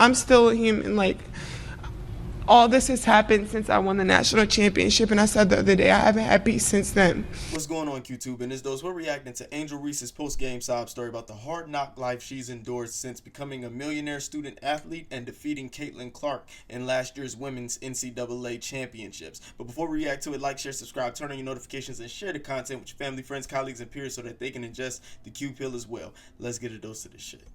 I'm still a human. Like, all this has happened since I won the national championship, and I said the other day I haven't had peace since then. What's going on, YouTube? And as those, we're reacting to Angel Reese's post-game sob story about the hard knock life she's endured since becoming a millionaire student athlete and defeating Caitlin Clark in last year's women's NCAA championships. But before we react to it, like, share, subscribe, turn on your notifications, and share the content with your family, friends, colleagues, and peers so that they can ingest the Q pill as well. Let's get a dose of this shit.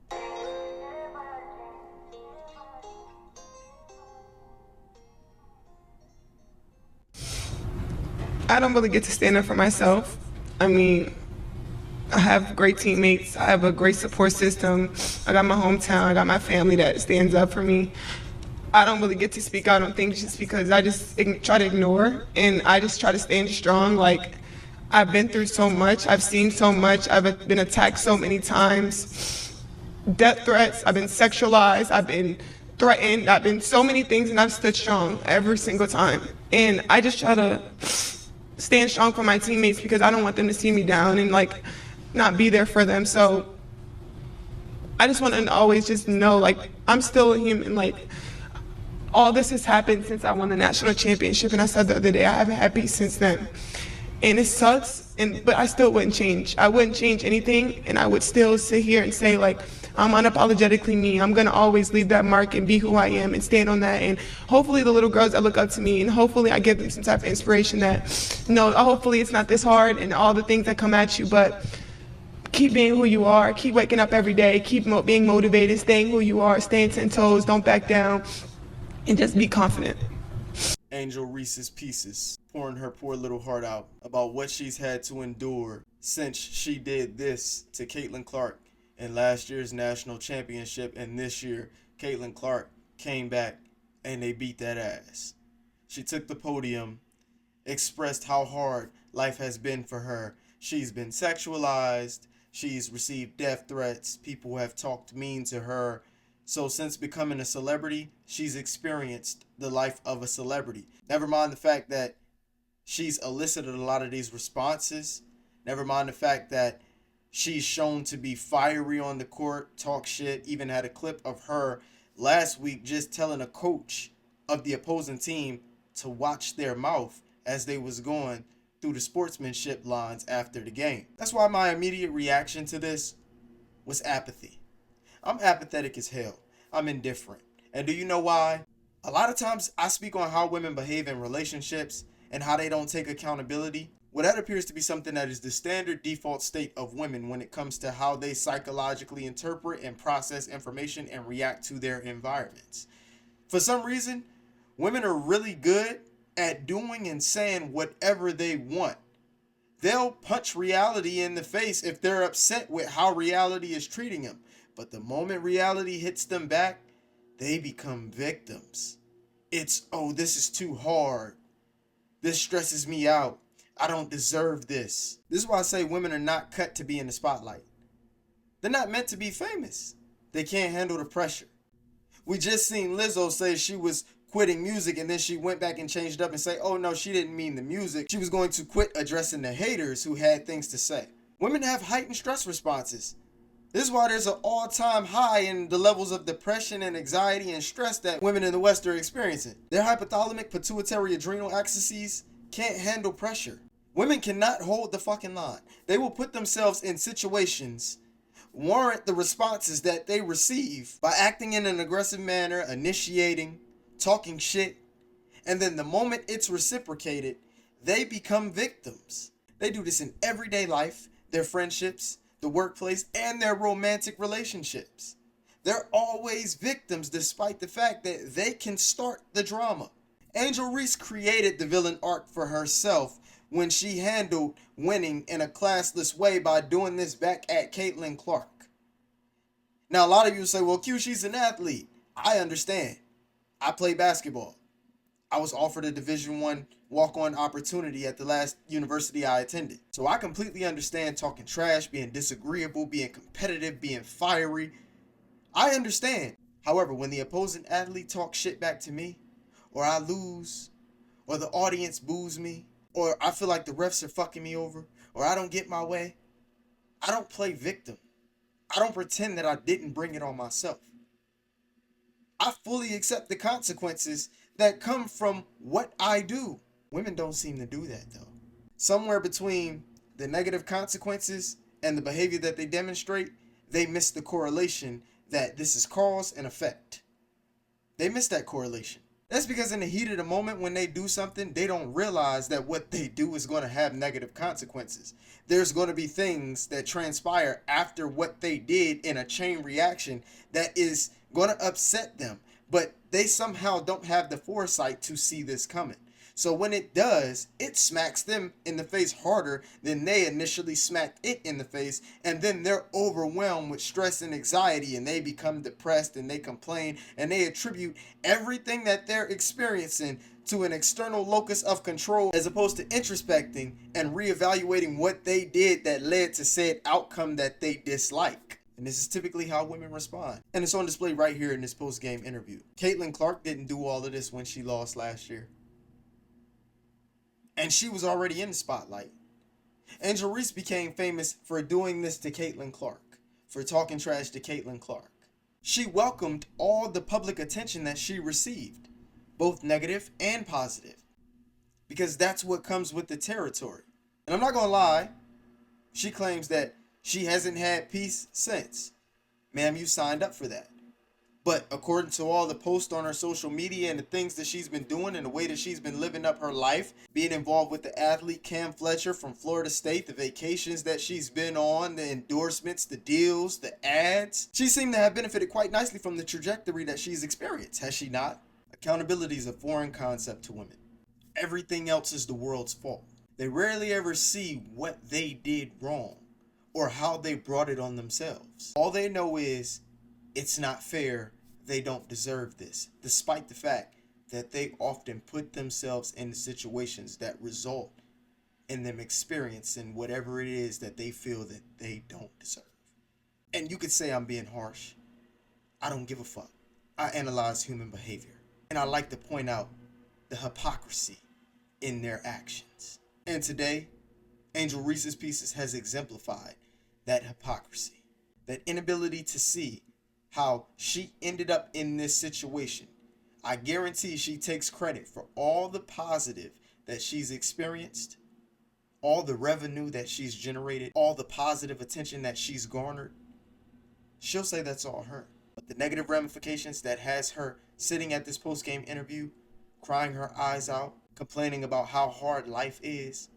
I don't really get to stand up for myself. I mean, I have great teammates. I have a great support system. I got my hometown. I got my family that stands up for me. I don't really get to speak out on things just because I just try to ignore, and I just try to stand strong. Like, I've been through so much. I've seen so much. I've been attacked so many times. Death threats. I've been sexualized. I've been threatened. I've been so many things, and I've stood strong every single time. And I just try to stand strong for my teammates because I don't want them to see me down and like not be there for them. So I just want to always just know, like, I'm still a human. Like, all this has happened since I won the national championship, and I said the other day I haven't had peace since then. And it sucks, but I still wouldn't change. I wouldn't change anything, and I would still sit here and say, like, I'm unapologetically me. I'm gonna always leave that mark and be who I am and stand on that. And hopefully the little girls that look up to me, and hopefully I give them some type of inspiration that, no, hopefully it's not this hard and all the things that come at you, but keep being who you are, keep waking up every day, keep being motivated, staying who you are, staying 10 toes, don't back down, and just be confident. Angel Reese's pieces, pouring her poor little heart out about what she's had to endure since she did this to Caitlin Clark in last year's national championship, and this year Caitlin Clark came back and they beat that ass. She took the podium, expressed how hard life has been for her. She's been sexualized, she's received death threats, people have talked mean to her. So since becoming a celebrity, she's experienced the life of a celebrity. Never mind the fact that she's elicited a lot of these responses. Never mind the fact that she's shown to be fiery on the court, talk shit, even had a clip of her last week just telling a coach of the opposing team to watch their mouth as they was going through the sportsmanship lines after the game. That's why my immediate reaction to this was apathy. I'm apathetic as hell. I'm indifferent. And do you know why? A lot of times I speak on how women behave in relationships and how they don't take accountability. Well, that appears to be something that is the standard default state of women when it comes to how they psychologically interpret and process information and react to their environments. For some reason, women are really good at doing and saying whatever they want. They'll punch reality in the face if they're upset with how reality is treating them. But the moment reality hits them back, they become victims. It's, oh, this is too hard. This stresses me out. I don't deserve this. This is why I say women are not cut to be in the spotlight. They're not meant to be famous. They can't handle the pressure. We just seen Lizzo say she was quitting music, and then she went back and changed up and say, oh no, she didn't mean the music. She was going to quit addressing the haters who had things to say. Women have heightened stress responses. This is why there's an all-time high in the levels of depression and anxiety and stress that women in the West are experiencing. Their hypothalamic pituitary adrenal axes can't handle pressure. Women cannot hold the fucking line. They will put themselves in situations, warrant the responses that they receive by acting in an aggressive manner, initiating, talking shit, and then the moment it's reciprocated, they become victims. They do this in everyday life, their friendships, the workplace, and their romantic relationships. They're always victims despite the fact that they can start the drama. Angel Reese created the villain arc for herself when she handled winning in a classless way by doing this back at Caitlin Clark. Now, a lot of you say, well, Q, she's an athlete. I understand. I play basketball. I was offered a Division I walk-on opportunity at the last university I attended. So I completely understand talking trash, being disagreeable, being competitive, being fiery. I understand. However, when the opposing athlete talks shit back to me, or I lose, or the audience boos me, or I feel like the refs are fucking me over, or I don't get my way, I don't play victim. I don't pretend that I didn't bring it on myself. I fully accept the consequences that come from what I do. Women don't seem to do that though. Somewhere between the negative consequences and the behavior that they demonstrate, they miss the correlation that this is cause and effect. They miss that correlation. That's because in the heat of the moment when they do something, they don't realize that what they do is going to have negative consequences. There's going to be things that transpire after what they did in a chain reaction that is going to upset them, but they somehow don't have the foresight to see this coming. So when it does, it smacks them in the face harder than they initially smacked it in the face, and then they're overwhelmed with stress and anxiety, and they become depressed, and they complain, and they attribute everything that they're experiencing to an external locus of control, as opposed to introspecting and reevaluating what they did that led to said outcome that they dislike. And this is typically how women respond. And it's on display right here in this post-game interview. Caitlin Clark didn't do all of this when she lost last year. And she was already in the spotlight. Angel Reese became famous for doing this to Caitlin Clark, for talking trash to Caitlin Clark. She welcomed all the public attention that she received, both negative and positive, because that's what comes with the territory. And I'm not gonna lie, she claims that she hasn't had peace since. Ma'am, you signed up for that. But according to all the posts on her social media and the things that she's been doing and the way that she's been living up her life, being involved with the athlete Cam Fletcher from Florida State, the vacations that she's been on, the endorsements, the deals, the ads, she seemed to have benefited quite nicely from the trajectory that she's experienced, has she not? Accountability is a foreign concept to women. Everything else is the world's fault. They rarely ever see what they did wrong or how they brought it on themselves. All they know is it's not fair, they don't deserve this, despite the fact that they often put themselves in situations that result in them experiencing whatever it is that they feel that they don't deserve. And you could say I'm being harsh. I don't give a fuck. I analyze human behavior, and I like to point out the hypocrisy in their actions. And today, Angel Reese's Pieces has exemplified that hypocrisy, that inability to see how she ended up in this situation. I guarantee she takes credit for all the positive that she's experienced, all the revenue that she's generated, all the positive attention that she's garnered. She'll say that's all her. But the negative ramifications that has her sitting at this post-game interview, crying her eyes out, complaining about how hard life is,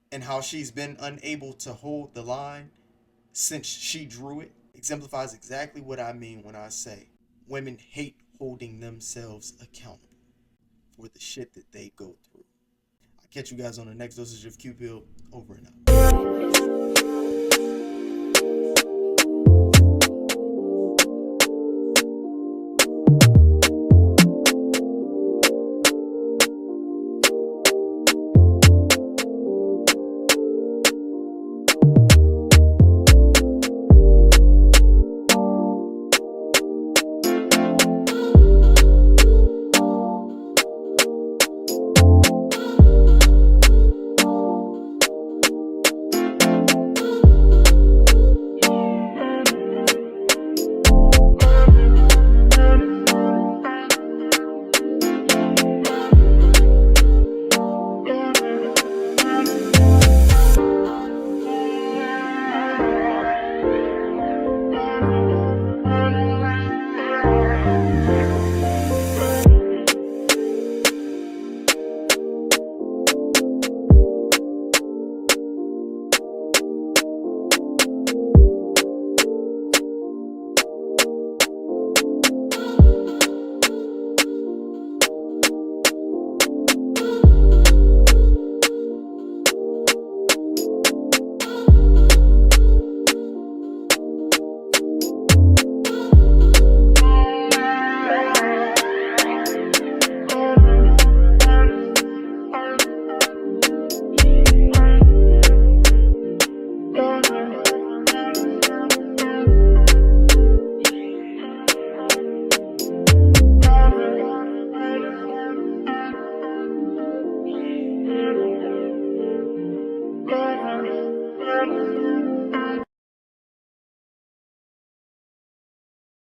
and how she's been unable to hold the line since she drew it, exemplifies exactly what I mean when I say women hate holding themselves accountable for the shit that they go through. I'll catch you guys on the next dosage of Q-Pill. Over and out.